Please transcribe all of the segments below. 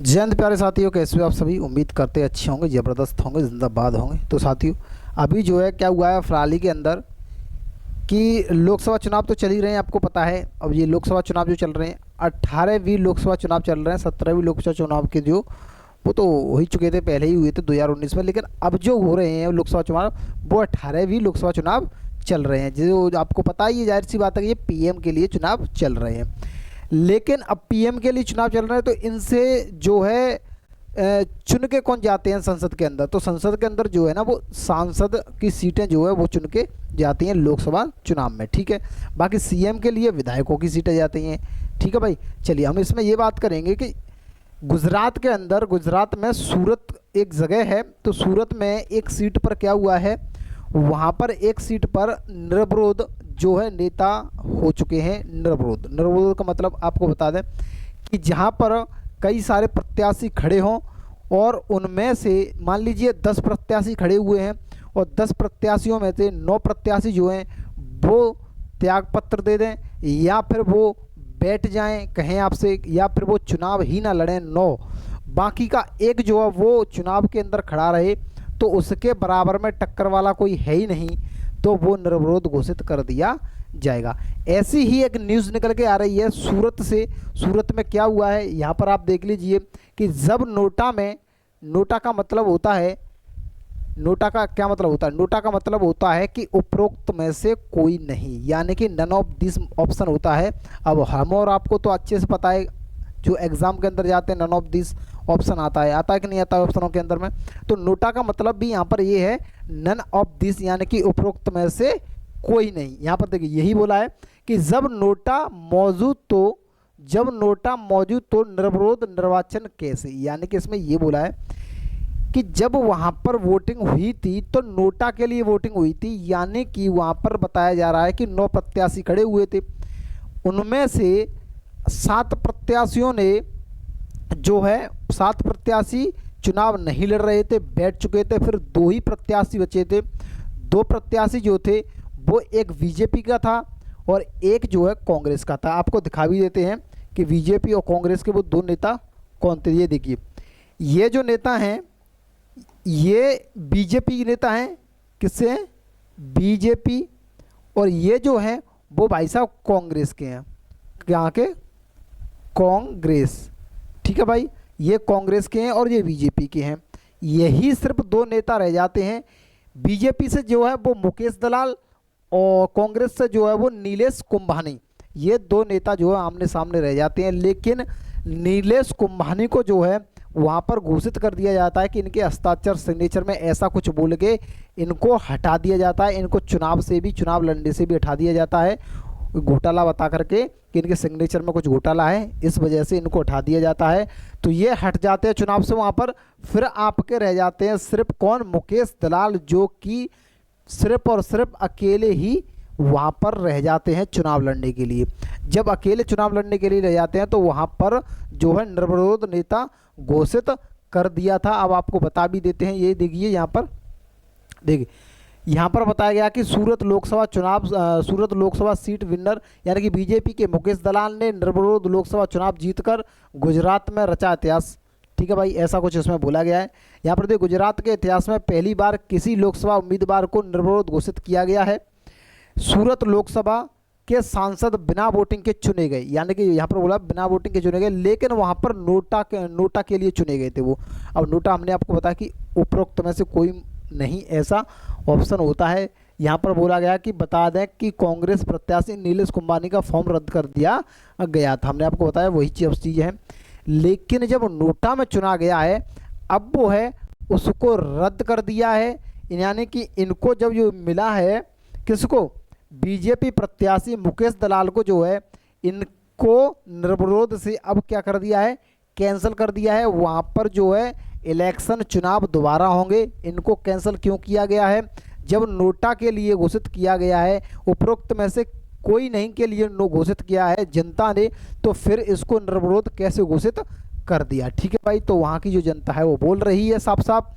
जय हिंद प्यारे साथियों, कैसे हो आप सभी। उम्मीद करते अच्छे होंगे, ज़बरदस्त होंगे, जिंदाबाद होंगे। तो साथियों, अभी जो है क्या हुआ है फराली के अंदर कि लोकसभा चुनाव तो चल ही रहे हैं, आपको पता है। अब ये लोकसभा चुनाव जो चल रहे हैं, 18वीं लोकसभा चुनाव चल रहे हैं। 17वीं लोकसभा चुनाव के जो वो तो हो ही चुके थे, पहले ही हुए थे 2019 में। लेकिन अब जो हो रहे हैं लोकसभा चुनाव, वो 18वीं लोकसभा चुनाव चल रहे हैं। जो आपको पता ही है, जाहिर सी बात है कि ये पीएम के लिए चुनाव चल रहे हैं। लेकिन अब पीएम के लिए चुनाव चल रहे हैं, तो इनसे जो है चुन के कौन जाते हैं संसद के अंदर। तो संसद के अंदर जो है ना, वो सांसद की सीटें जो है वो चुन के जाती हैं लोकसभा चुनाव में, ठीक है। बाकी सीएम के लिए विधायकों की सीटें जाती हैं, ठीक है भाई। चलिए हम इसमें ये बात करेंगे कि गुजरात के अंदर, गुजरात में सूरत एक जगह है, तो सूरत में एक सीट पर क्या हुआ है, वहाँ पर एक सीट पर निर्विरोध जो है नेता हो चुके हैं। निर्विरोध, निर्विरोध का मतलब आपको बता दें कि जहाँ पर कई सारे प्रत्याशी खड़े हों और उनमें से मान लीजिए 10 प्रत्याशी खड़े हुए हैं और 10 प्रत्याशियों में से 9 प्रत्याशी जो हैं वो त्यागपत्र दे दें, या फिर वो बैठ जाएं कहें आपसे, या फिर वो चुनाव ही ना लड़ें 9, बाकी का एक जो है वो चुनाव के अंदर खड़ा रहे, तो उसके बराबर में टक्कर वाला कोई है ही नहीं, तो वो निर्विरोध घोषित कर दिया जाएगा। ऐसी ही एक न्यूज़ निकल के आ रही है सूरत से। सूरत में क्या हुआ है यहाँ पर आप देख लीजिए कि जब नोटा में, नोटा का मतलब होता है, नोटा का क्या मतलब होता है, नोटा का मतलब होता है कि उपरोक्त में से कोई नहीं, यानी कि नन ऑफ दिस ऑप्शन होता है। अब हम और आपको तो अच्छे से पता है, जो एग्जाम के अंदर जाते हैं नन ऑफ दिस ऑप्शन आता है कि नहीं आता है ऑप्शनों के अंदर में। तो नोटा का मतलब भी यहाँ पर ये है नन ऑफ दिस, यानी कि उपरोक्त में से कोई नहीं। यहाँ पर देखिए यही बोला है कि जब नोटा मौजूद तो, जब नोटा मौजूद तो निर्विरोध निर्वाचन कैसे, यानी कि इसमें ये बोला है कि जब वहाँ पर वोटिंग हुई थी तो नोटा के लिए वोटिंग हुई थी, यानी कि वहाँ पर बताया जा रहा है कि 9 प्रत्याशी खड़े हुए थे, उनमें से 7 प्रत्याशियों ने जो है, 7 प्रत्याशी चुनाव नहीं लड़ रहे थे, बैठ चुके थे। फिर 2 ही प्रत्याशी बचे थे। 2 प्रत्याशी जो थे वो एक बीजेपी का था और एक जो है कांग्रेस का था। आपको दिखा भी देते हैं कि बीजेपी और कांग्रेस के वो 2 नेता कौन थे। ये देखिए, ये जो नेता हैं ये बीजेपी के नेता हैं। किससे हैं? बीजेपी। और ये जो हैं वो भाई साहब कांग्रेस के हैं। यहाँ के कांग्रेस, ठीक है भाई, ये कांग्रेस के हैं और ये बीजेपी के हैं। यही सिर्फ 2 नेता रह जाते हैं। बीजेपी से जो है वो मुकेश दलाल और कांग्रेस से जो है वो नीलेश कुंभानी, ये 2 नेता जो है आमने सामने रह जाते हैं। लेकिन नीलेश कुंभानी को जो है वहाँ पर घोषित कर दिया जाता है कि इनके हस्ताक्षर, सिग्नेचर में ऐसा कुछ बोल के इनको हटा दिया जाता है। इनको चुनाव से भी, चुनाव लड़ने से भी हटा दिया जाता है, घोटाला बता करके कि इनके सिग्नेचर में कुछ घोटाला है, इस वजह से इनको हटा दिया जाता है। तो ये हट जाते हैं चुनाव से वहाँ पर। फिर आपके रह जाते हैं सिर्फ कौन? मुकेश दलाल, जो कि सिर्फ और सिर्फ अकेले ही वहाँ पर रह जाते हैं चुनाव लड़ने के लिए। जब अकेले चुनाव लड़ने के लिए रह जाते हैं तो वहाँ पर जो है निर्विरोध नेता घोषित कर दिया था। अब आपको बता भी देते हैं, ये देखिए यहाँ पर, देखिए यहाँ पर बताया गया कि सूरत लोकसभा चुनाव, सूरत लोकसभा सीट विनर यानी कि बीजेपी के मुकेश दलाल ने निर्विरोध लोकसभा चुनाव जीतकर गुजरात में रचा इतिहास। ठीक है भाई, ऐसा कुछ इसमें बोला गया है। यहाँ पर देखिए, गुजरात के इतिहास में पहली बार किसी लोकसभा उम्मीदवार को निर्विरोध घोषित किया गया है। सूरत लोकसभा के सांसद बिना वोटिंग के चुने गए, यानी कि यहाँ पर बोला बिना वोटिंग के चुने गए, लेकिन वहाँ पर नोटा के लिए चुने गए थे वो। अब नोटा हमने आपको बताया कि उपरोक्त में से कोई नहीं, ऐसा ऑप्शन होता है। यहाँ पर बोला गया कि बता दें कि कांग्रेस प्रत्याशी नीलेश कुंभानी का फॉर्म रद्द कर दिया गया था, हमने आपको बताया वही चीज़ है। लेकिन जब नोटा में चुना गया है, अब वो है उसको रद्द कर दिया है, यानी कि इनको जब ये मिला है, किसको? बीजेपी प्रत्याशी मुकेश दलाल को जो है, इनको निर्विरोध से अब क्या कर दिया है? कैंसिल कर दिया है। वहाँ पर जो है इलेक्शन, चुनाव दोबारा होंगे। इनको कैंसिल क्यों किया गया है? जब नोटा के लिए घोषित किया गया है, उपरोक्त में से कोई नहीं के लिए नो घोषित किया है जनता ने, तो फिर इसको निर्विरोध कैसे घोषित कर दिया? ठीक है भाई, तो वहाँ की जो जनता है वो बोल रही है साफ साफ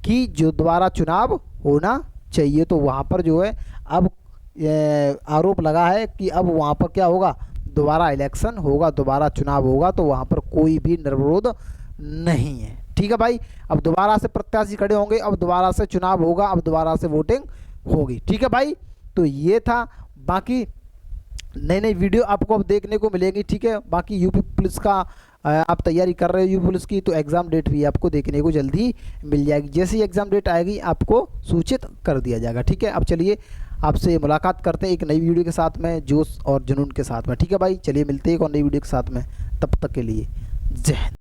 कि जो दोबारा चुनाव होना चाहिए। तो वहाँ पर जो है अब आरोप लगा है कि अब वहाँ पर क्या होगा? दोबारा इलेक्शन होगा, दोबारा चुनाव होगा, तो वहाँ पर कोई भी निर्विरोध नहीं है। ठीक है भाई, अब दोबारा से प्रत्याशी खड़े होंगे, अब दोबारा से चुनाव होगा, अब दोबारा से वोटिंग होगी। ठीक है भाई, तो ये था। बाकी नई नई वीडियो आपको अब देखने को मिलेगी। ठीक है, बाकी यूपी पुलिस का आप तैयारी कर रहे हो यूपी पुलिस की, तो एग्ज़ाम डेट भी आपको देखने को जल्दी मिल जाएगी। जैसे ही एग्ज़ाम डेट आएगी आपको सूचित कर दिया जाएगा। ठीक है, अब चलिए आपसे मुलाकात करते हैं एक नई वीडियो के साथ में, जोश और जुनून के साथ में। ठीक है भाई, चलिए मिलते हैं एक और नई वीडियो के साथ में, तब तक के लिए जय हिंद।